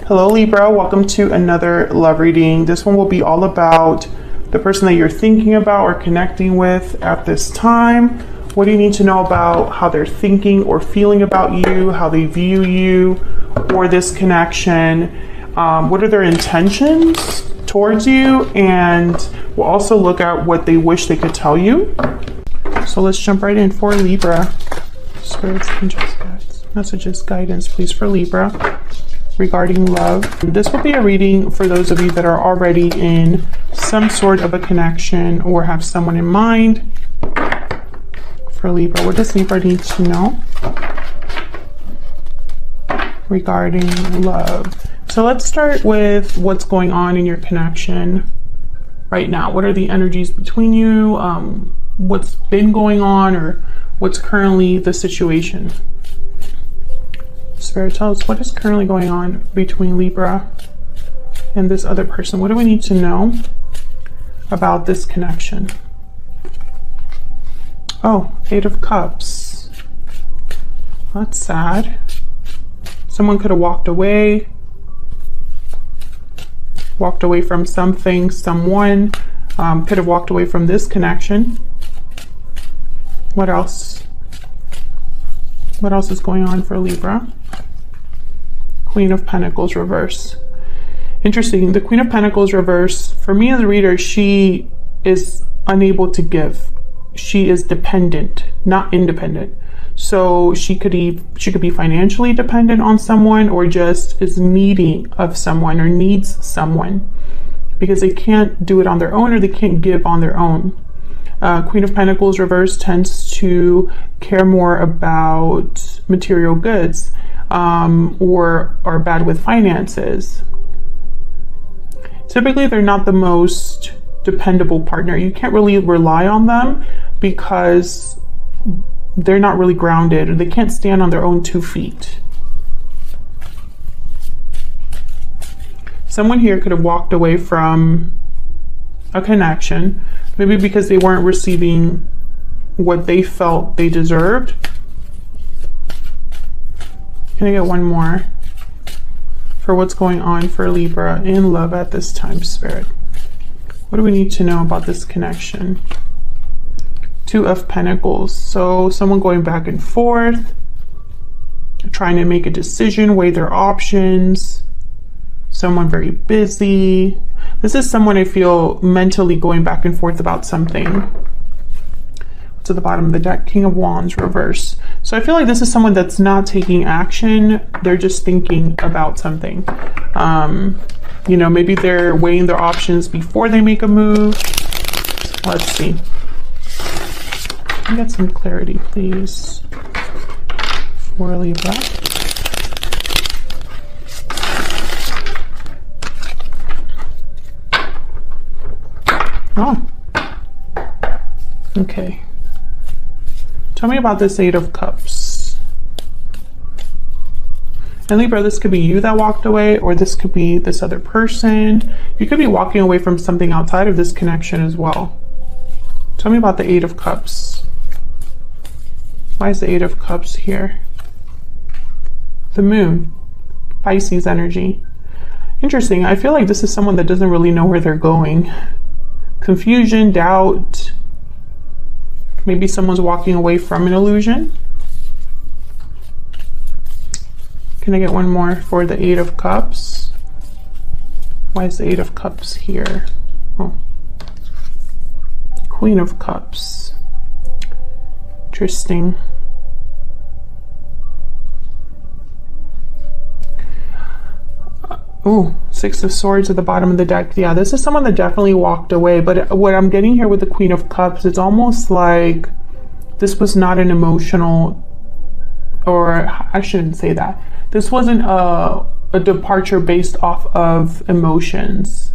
Hello Libra, welcome to another love reading. This one will be all about the person that you're thinking about or connecting with at this time. What do you need to know about how they're thinking or feeling about you, how they view you or this connection? What are their intentions towards you? And we'll also look at what they wish they could tell you. So let's jump right in for Libra. Spirits, angels, guides, messages, guidance, please, for Libra regarding love. This will be a reading for those of you that are already in some sort of a connection or have someone in mind. For Libra, what does Libra need to know regarding love? So let's start with what's going on in your connection right now. What are the energies between you? What's been going on, or what's currently the situation? Spirit, tell us what is currently going on between Libra and this other person. What do we need to know about this connection? Oh, Eight of Cups. That's sad. Someone could have walked away from something, someone. Could have walked away from this connection. What else? What else is going on for Libra? Queen of Pentacles reverse. Interesting. The Queen of Pentacles reverse, for me as a reader, she is unable to give. She is dependent, not independent. So she could be financially dependent on someone, or just is needy of someone or needs someone because they can't do it on their own, or they can't give on their own. Queen of Pentacles reverse tends to care more about material goods, or are bad with finances. Typically, they're not the most dependable partner. You can't really rely on them because they're not really grounded, or they can't stand on their own 2 feet. Someone here could have walked away from a connection, maybe because they weren't receiving what they felt they deserved. Can I get one more for what's going on for Libra in love at this time, Spirit? What do we need to know about this connection? Two of Pentacles. So someone going back and forth, trying to make a decision, weigh their options. Someone very busy. This is someone I feel mentally going back and forth about something. To the bottom of the deck, King of Wands reverse. So I feel like this is someone that's not taking action. They're just thinking about something. You know, maybe they're weighing their options before they make a move. Let's see. Can I get some clarity, please, for Libra? Oh, okay. Tell me about this Eight of Cups. And Libra, this could be you that walked away, or this could be this other person. You could be walking away from something outside of this connection as well. Tell me about the Eight of Cups. Why is the Eight of Cups here? The Moon, Pisces energy. Interesting. I feel like this is someone that doesn't really know where they're going. Confusion, doubt. Maybe someone's walking away from an illusion. Can I get one more for the Eight of Cups? Why is the Eight of Cups here? Oh. Queen of Cups. Interesting. Oh, Six of Swords at the bottom of the deck. Yeah, this is someone that definitely walked away. But what I'm getting here with the Queen of Cups, it's almost like this was not an emotional, or I shouldn't say that. This wasn't a departure based off of emotions.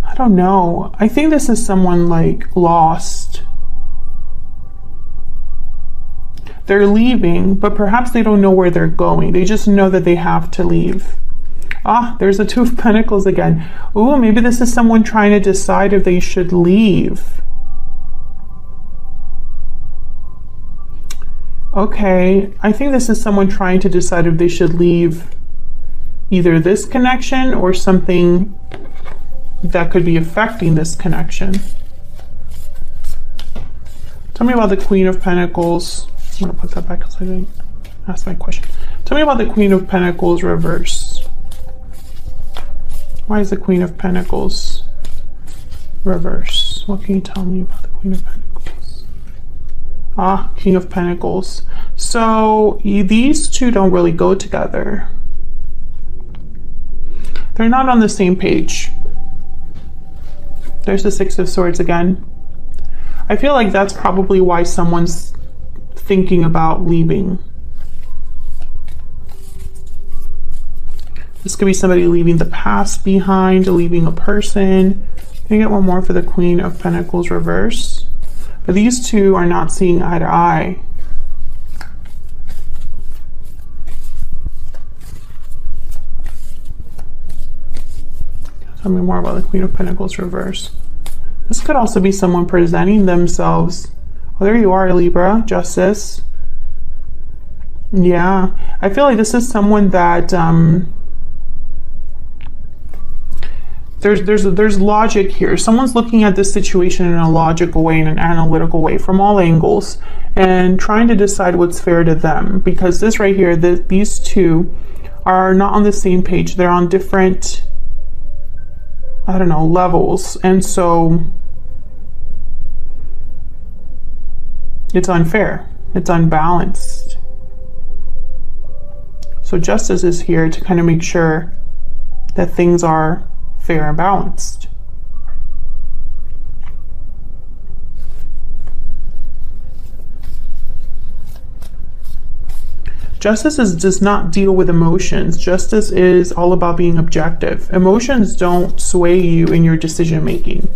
I don't know. I think this is someone like lost. They're leaving, but perhaps they don't know where they're going. They just know that they have to leave. Ah, there's the Two of Pentacles again. Ooh, maybe this is someone trying to decide if they should leave. Okay, I think this is someone trying to decide if they should leave either this connection or something that could be affecting this connection. Tell me about the Queen of Pentacles. I'm going to put that back because I didn't ask my question. Tell me about the Queen of Pentacles reverse. Why is the Queen of Pentacles reverse? What can you tell me about the Queen of Pentacles? Ah, King of Pentacles. So these two don't really go together. They're not on the same page. There's the Six of Swords again. I feel like that's probably why someone's thinking about leaving. This could be somebody leaving the past behind, leaving a person. Can I get one more for the Queen of Pentacles reverse? But these two are not seeing eye to eye. Tell me more about the Queen of Pentacles reverse. This could also be someone presenting themselves. Oh, there you are, Libra, Justice. Yeah, I feel like this is someone that there's logic here. Someone's looking at this situation in a logical way, in an analytical way, from all angles, and trying to decide what's fair to them. Because this right here, these two are not on the same page. They're on different, I don't know, levels, and so it's unfair, it's unbalanced. So Justice is here to kind of make sure that things are fair and balanced. Justice does not deal with emotions. Justice is all about being objective. Emotions don't sway you in your decision making.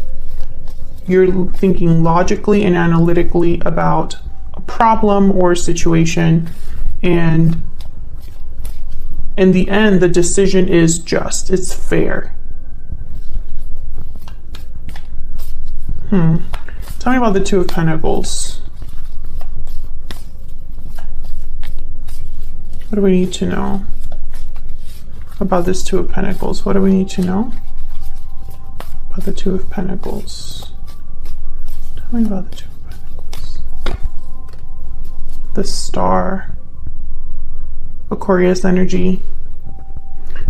You're thinking logically and analytically about a problem or a situation, and in the end, the decision is just, it's fair. Tell me about the Two of Pentacles. What do we need to know about this Two of Pentacles? What do we need to know about the Two of Pentacles? Tell me about the Two of Pentacles. The Star. Aquarius energy.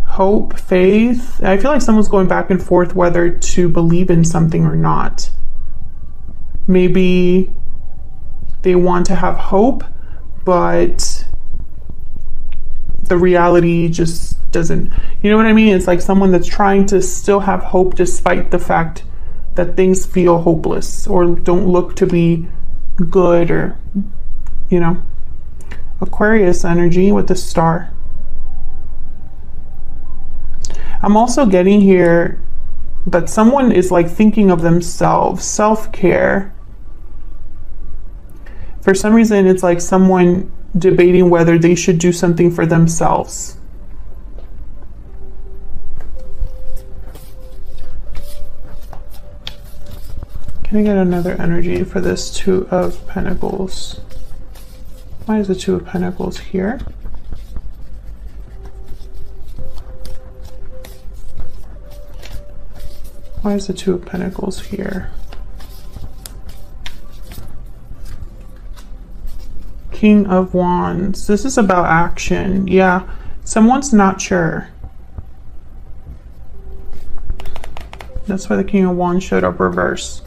Hope, faith. I feel like someone's going back and forth whether to believe in something or not. Maybe they want to have hope, but the reality just doesn't, you know what I mean? It's like someone that's trying to still have hope despite the fact that things feel hopeless or don't look to be good, or, you know. Aquarius energy with the Star. I'm also getting here that someone is like thinking of themselves, self-care. For some reason, it's like someone debating whether they should do something for themselves. Can I get another energy for this Two of Pentacles? Why is the Two of Pentacles here? Why is the Two of Pentacles here? King of Wands. This is about action. Yeah, someone's not sure. That's why the King of Wands showed up reverse.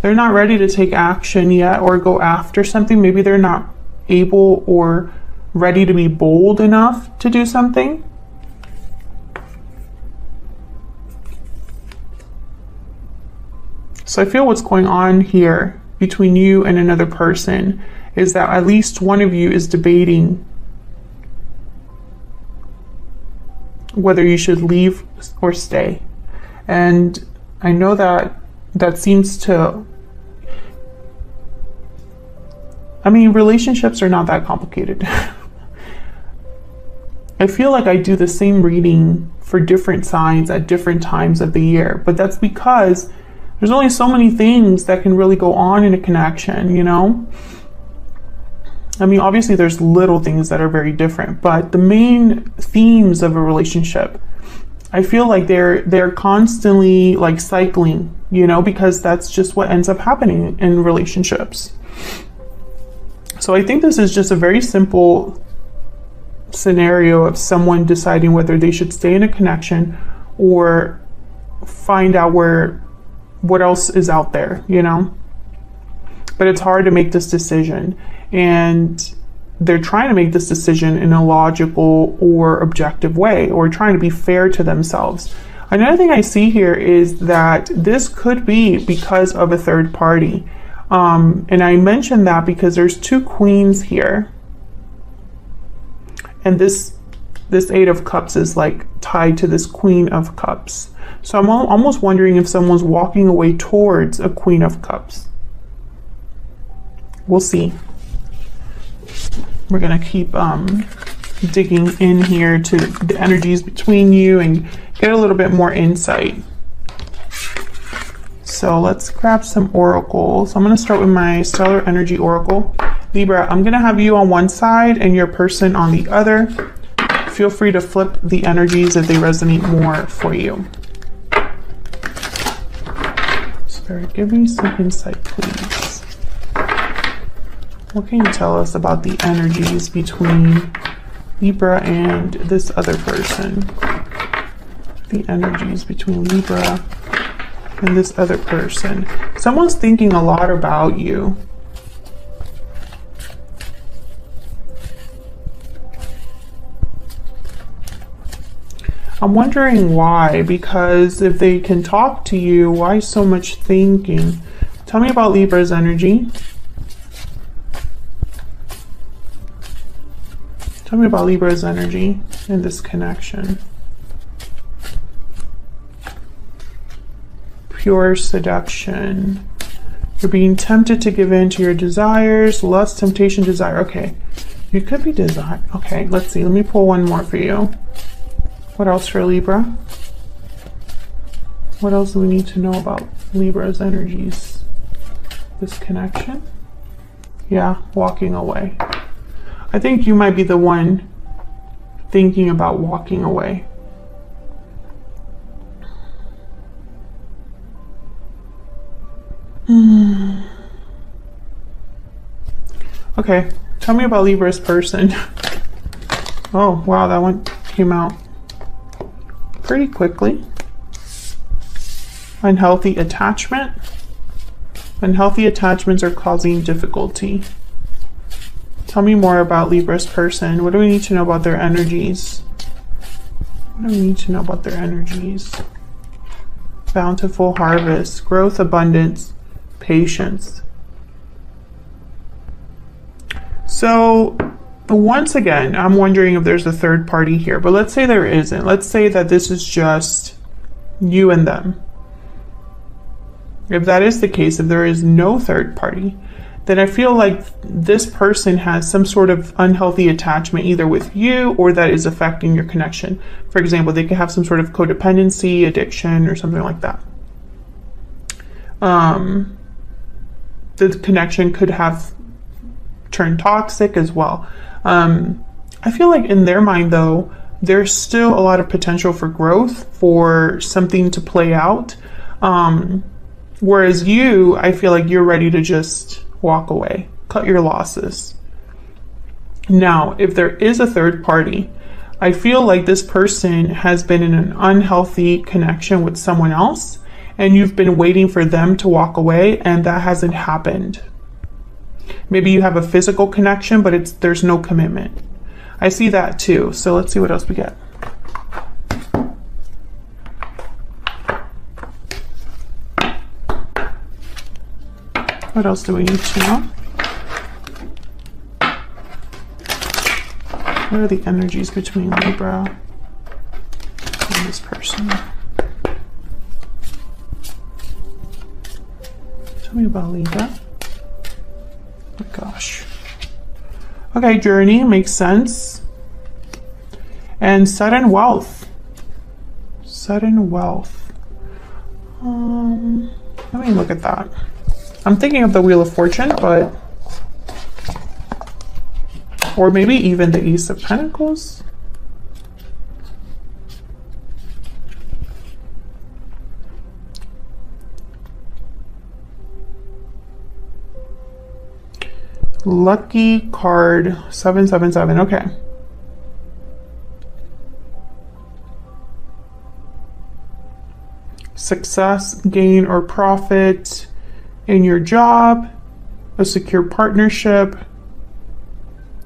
They're not ready to take action yet or go after something. Maybe they're not able or ready to be bold enough to do something. So I feel what's going on here between you and another person is that at least one of you is debating whether you should leave or stay. And I know that that seems to, I mean, relationships are not that complicated. I feel like I do the same reading for different signs at different times of the year, but that's because there's only so many things that can really go on in a connection, you know? I mean, obviously there's little things that are very different, but the main themes of a relationship, I feel like they're constantly like cycling, you know, because that's just what ends up happening in relationships. So I think this is just a very simple scenario of someone deciding whether they should stay in a connection or find out what else is out there, you know. But it's hard to make this decision, and they're trying to make this decision in a logical or objective way, or trying to be fair to themselves. Another thing I see here is that this could be because of a third party. And I mentioned that because there's two queens here. And this Eight of Cups is like tied to this Queen of Cups. So I'm almost wondering if someone's walking away towards a Queen of Cups. We'll see. We're gonna keep digging in here to the energies between you and get a little bit more insight. So let's grab some oracles. I'm gonna start with my Stellar Energy Oracle. Libra, I'm gonna have you on one side and your person on the other. Feel free to flip the energies if they resonate more for you. Spirit, give me some insight, please. What can you tell us about the energies between Libra and this other person? The energies between Libra and this other person. Someone's thinking a lot about you. I'm wondering why, because if they can talk to you, why so much thinking? Tell me about Libra's energy. Tell me about Libra's energy in this connection. Pure seduction. You're being tempted to give in to your desires. Lust, temptation, desire. Okay. You could be desire. Okay, let's see. Let me pull one more for you. What else for Libra? What else do we need to know about Libra's energies? This connection? Yeah, walking away. I think you might be the one thinking about walking away. Okay, tell me about Libra's person. Oh, wow, that one came out pretty quickly. Unhealthy attachment. Unhealthy attachments are causing difficulty. Tell me more about Libra's person. What do we need to know about their energies? What do we need to know about their energies? Bountiful harvest, growth, abundance, patience. So once again, I'm wondering if there's a third party here, but let's say there isn't. Let's say that this is just you and them. If that is the case, if there is no third party, then I feel like this person has some sort of unhealthy attachment either with you or that is affecting your connection. For example, they could have some sort of codependency, addiction, or something like that. The connection could have turned toxic as well. I feel like in their mind, though, there's still a lot of potential for growth, for something to play out. Whereas you, I feel like you're ready to just walk away, cut your losses. Now, if there is a third party, I feel like this person has been in an unhealthy connection with someone else, and you've been waiting for them to walk away, and that hasn't happened. Maybe you have a physical connection, but there's no commitment. I see that too. So let's see what else we get. What else do we need to know? What are the energies between Libra and this person? Tell me about Libra. Oh my gosh. Okay, journey makes sense. And sudden wealth. Sudden wealth. Let me look at that. I'm thinking of the Wheel of Fortune, but Or maybe even the Ace of Pentacles. Lucky card 777. Okay. Success, gain, or profit in your job, a secure partnership,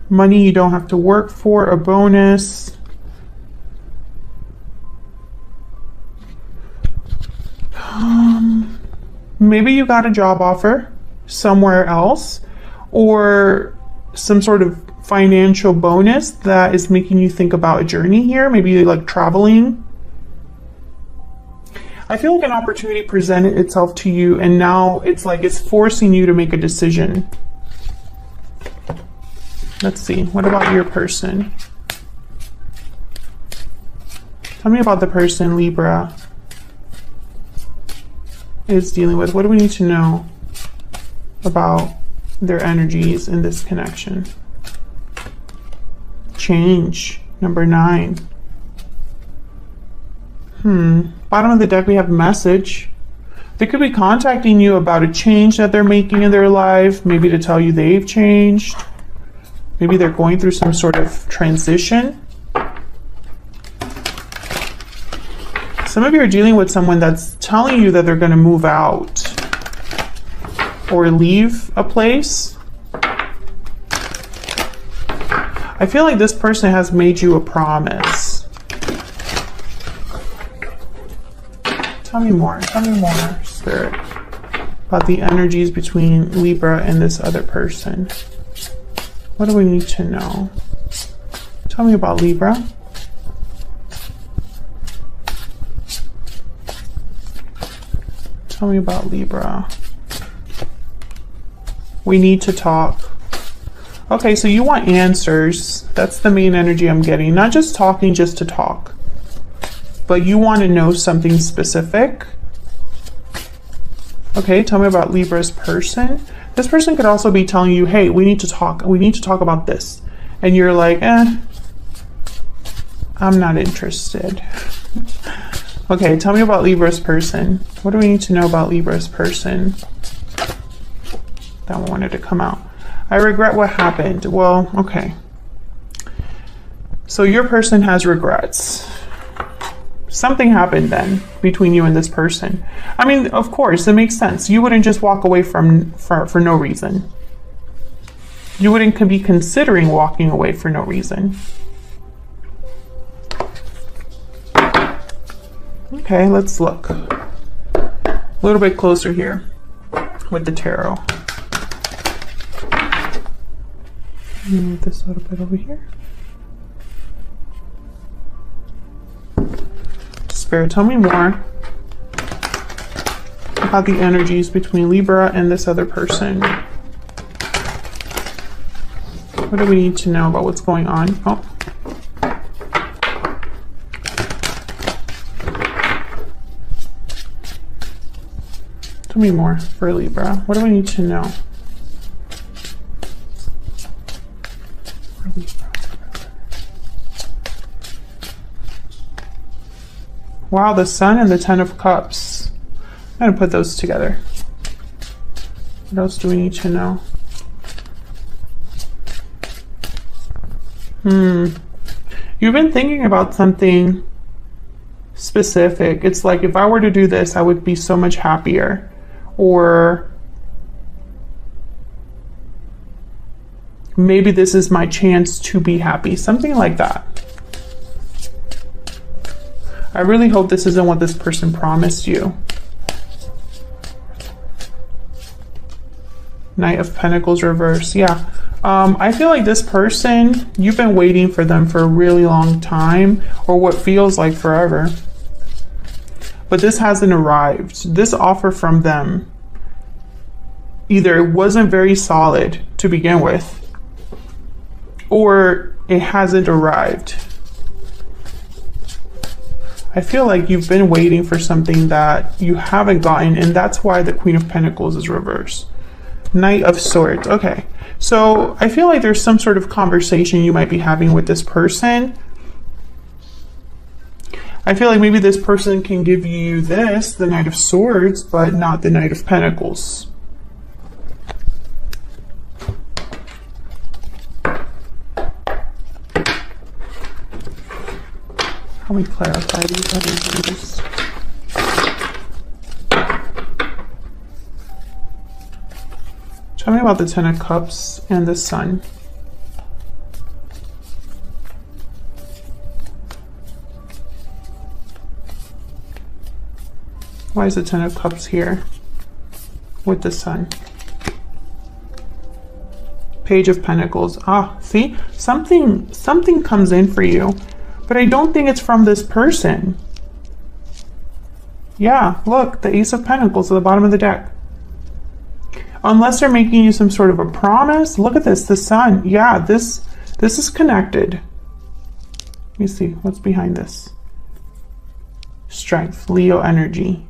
money you don't have to work for, a bonus. Maybe you got a job offer somewhere else, or some sort of financial bonus that is making you think about a journey here. Maybe like traveling. I feel like an opportunity presented itself to you, and now it's like it's forcing you to make a decision. Let's see. What about your person? Tell me about the person Libra is dealing with. What do we need to know about their energies in this connection? Change, number 9. Bottom of the deck, we have message. They could be contacting you about a change that they're making in their life, maybe to tell you they've changed. Maybe they're going through some sort of transition. Some of you are dealing with someone that's telling you that they're going to move out or leave a place. I feel like this person has made you a promise. Tell me more, Spirit, about the energies between Libra and this other person. What do we need to know? Tell me about Libra. Tell me about Libra. We need to talk. Okay, so you want answers. That's the main energy I'm getting. Not just talking just to talk, but you want to know something specific. Okay, tell me about Libra's person. This person could also be telling you, hey, we need to talk. We need to talk about this. And you're like, I'm not interested. Okay, tell me about Libra's person. What do we need to know about Libra's person? That one wanted to come out. I regret what happened. Well, okay. So your person has regrets. Something happened then between you and this person. I mean, of course, it makes sense. You wouldn't just walk away for no reason. You wouldn't be considering walking away for no reason. Okay, let's look a little bit closer here with the tarot. Move this a little bit over here. Spirit, tell me more about the energies between Libra and this other person. What do we need to know about what's going on? Oh. Tell me more for Libra. What do we need to know? Wow, the Sun and the Ten of Cups. I'm going to put those together. What else do we need to know? You've been thinking about something specific. It's like, if I were to do this, I would be so much happier. Or maybe this is my chance to be happy. Something like that. I really hope this isn't what this person promised you. Knight of Pentacles reverse. Yeah. I feel like this person, you've been waiting for them for a really long time, or what feels like forever. But this hasn't arrived. This offer from them, either it wasn't very solid to begin with, or it hasn't arrived. I feel like you've been waiting for something that you haven't gotten, and that's why the Queen of Pentacles is reversed. Knight of Swords. Okay, So I feel like there's some sort of conversation you might be having with this person. I feel like maybe this person can give you this, the Knight of Swords, but not the Knight of Pentacles. How we clarify these energies? Tell me about the Ten of Cups and the Sun. Why is the Ten of Cups here with the Sun? Page of Pentacles. Ah, see? Something comes in for you, but I don't think it's from this person. Yeah, look, the Ace of Pentacles at the bottom of the deck. Unless they're making you some sort of a promise. Look at this, the Sun. Yeah, this is connected. Let me see, what's behind this? Strength, Leo energy.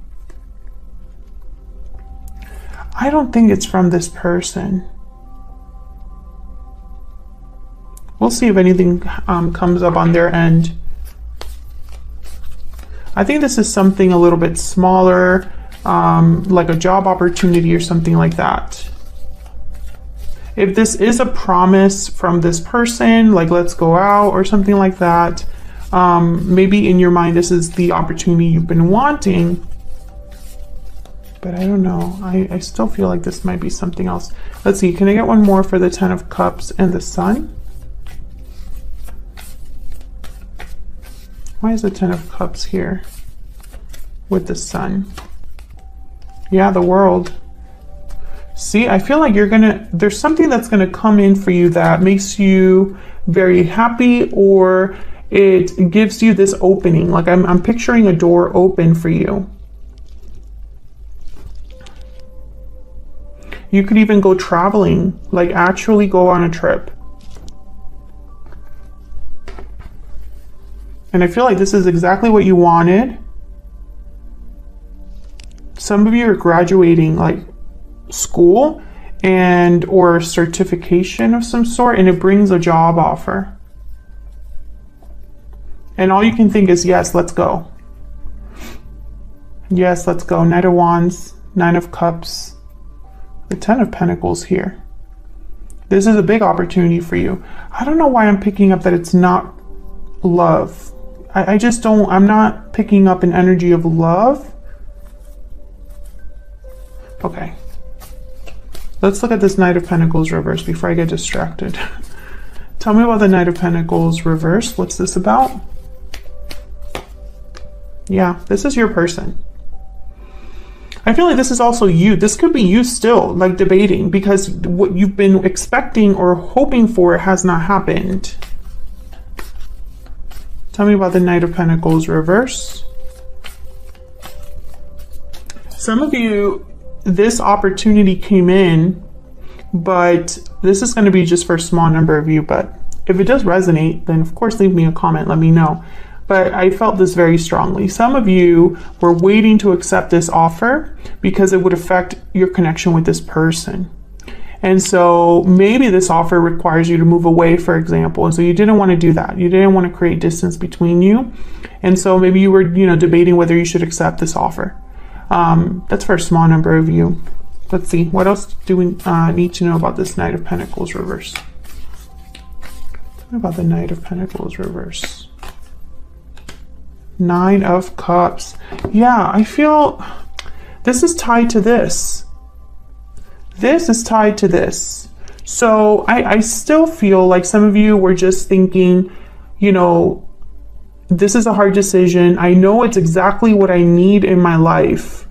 I don't think it's from this person. We'll see if anything comes up on their end. I think this is something a little bit smaller, like a job opportunity or something like that. If this is a promise from this person, like let's go out or something like that, maybe in your mind this is the opportunity you've been wanting. But I don't know. I still feel like this might be something else. Let's see. Can I get one more for the Ten of Cups and the Sun? Why is the Ten of Cups here with the Sun? Yeah, the World. See, I feel like there's something that's gonna come in for you that makes you very happy, or it gives you this opening. Like I'm picturing a door open for you. You could even go traveling, like actually go on a trip. And I feel like this is exactly what you wanted. Some of you are graduating like school and or certification of some sort, and it brings a job offer. And all you can think is, yes, let's go. Yes, let's go. Knight of Wands, Nine of Cups, the Ten of Pentacles here. This is a big opportunity for you. I don't know why I'm picking up that it's not love. I just don't, I'm not picking up an energy of love. Okay. Let's look at this Knight of Pentacles reverse before I get distracted. Tell me about the Knight of Pentacles reverse. What's this about? Yeah, this is your person. I feel like this is also you. This could be you still, like debating, because what you've been expecting or hoping for has not happened. Tell me about the Knight of Pentacles reverse. Some of you, this opportunity came in, but this is going to be just for a small number of you. But if it does resonate, then of course leave me a comment, let me know. But I felt this very strongly. Some of you were waiting to accept this offer because it would affect your connection with this person. And so maybe this offer requires you to move away, for example. And so you didn't want to do that. You didn't want to create distance between you. And so maybe you were, debating whether you should accept this offer. That's for a small number of you. Let's see. What else do we need to know about this Knight of Pentacles reverse? What about the Knight of Pentacles reverse? Nine of Cups. Yeah, I feel this is tied to this. This is tied to this. So I still feel like some of you were just thinking, this is a hard decision. I know it's exactly what I need in my life,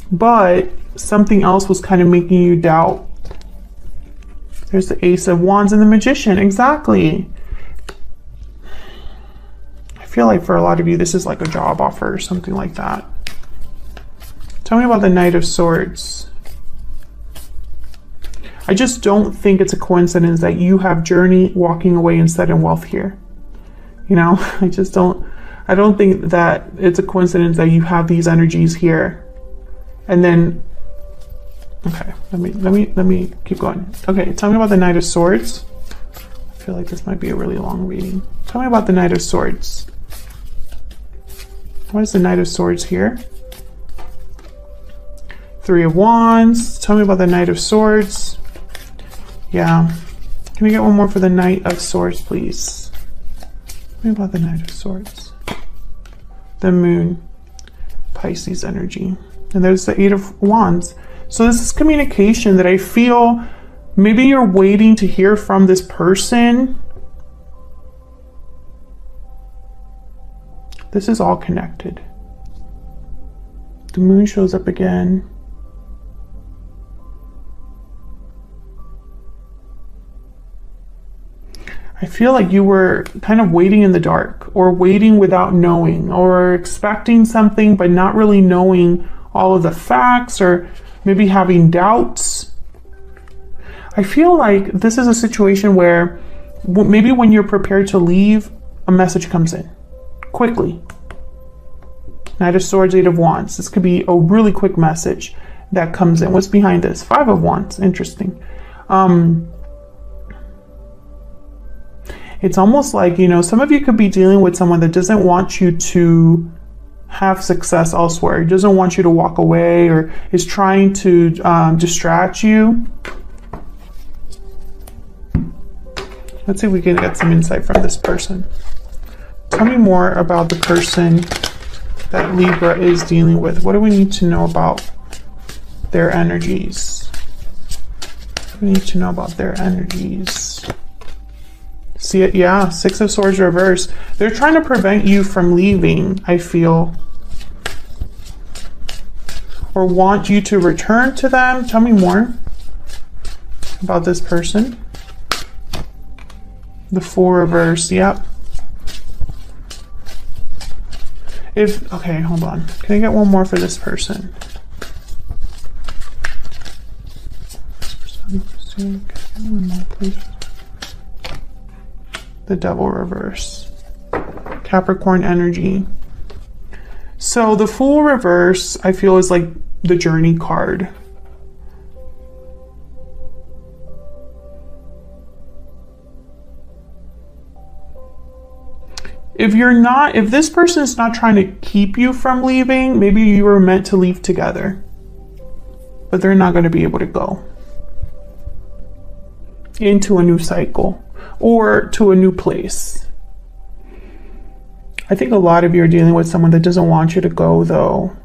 but something else was kind of making you doubt. There's the Ace of Wands and the Magician. Exactly. I feel like for a lot of you, this is like a job offer or something like that. Tell me about the Knight of Swords. I just don't think it's a coincidence that you have journey, walking away, instead in wealth here. I don't think that it's a coincidence that you have these energies here. And then Okay, let me keep going. Okay, tell me about the Knight of Swords. I feel like this might be a really long reading. Tell me about the Knight of Swords. What is the Knight of Swords here? Three of Wands. Tell me about the Knight of Swords. Yeah. Can we get one more for the Knight of Swords, please? Tell me about the Knight of Swords. The Moon. Pisces energy. And there's the Eight of Wands. So this is communication that I feel maybe you're waiting to hear from this person. This is all connected. The Moon shows up again. I feel like you were kind of waiting in the dark, or waiting without knowing, or expecting something but not really knowing all of the facts, or maybe having doubts. I feel like this is a situation where maybe when you're prepared to leave, a message comes in quickly. Knight of Swords, Eight of Wands. This could be a really quick message that comes in. What's behind this? Five of Wands. Interesting. It's almost like, you know, some of you could be dealing with someone that doesn't want you to have success elsewhere. He doesn't want you to walk away, or is trying to distract you. Let's see if we can get some insight from this person. Tell me more about the person that Libra is dealing with. What do we need to know about their energies? We need to know about their energies. See it? Yeah, Six of Swords reverse. They're trying to prevent you from leaving, I feel. Or want you to return to them. Tell me more about this person. The Four reverse, yep. Okay, hold on. Can I get one more for this person? One more, please. The Devil reverse. Capricorn energy. So the Fool reverse, I feel, is like the Journey card. If this person is not trying to keep you from leaving, maybe you were meant to leave together, but they're not going to be able to go into a new cycle or to a new place. I think a lot of you are dealing with someone that doesn't want you to go, though.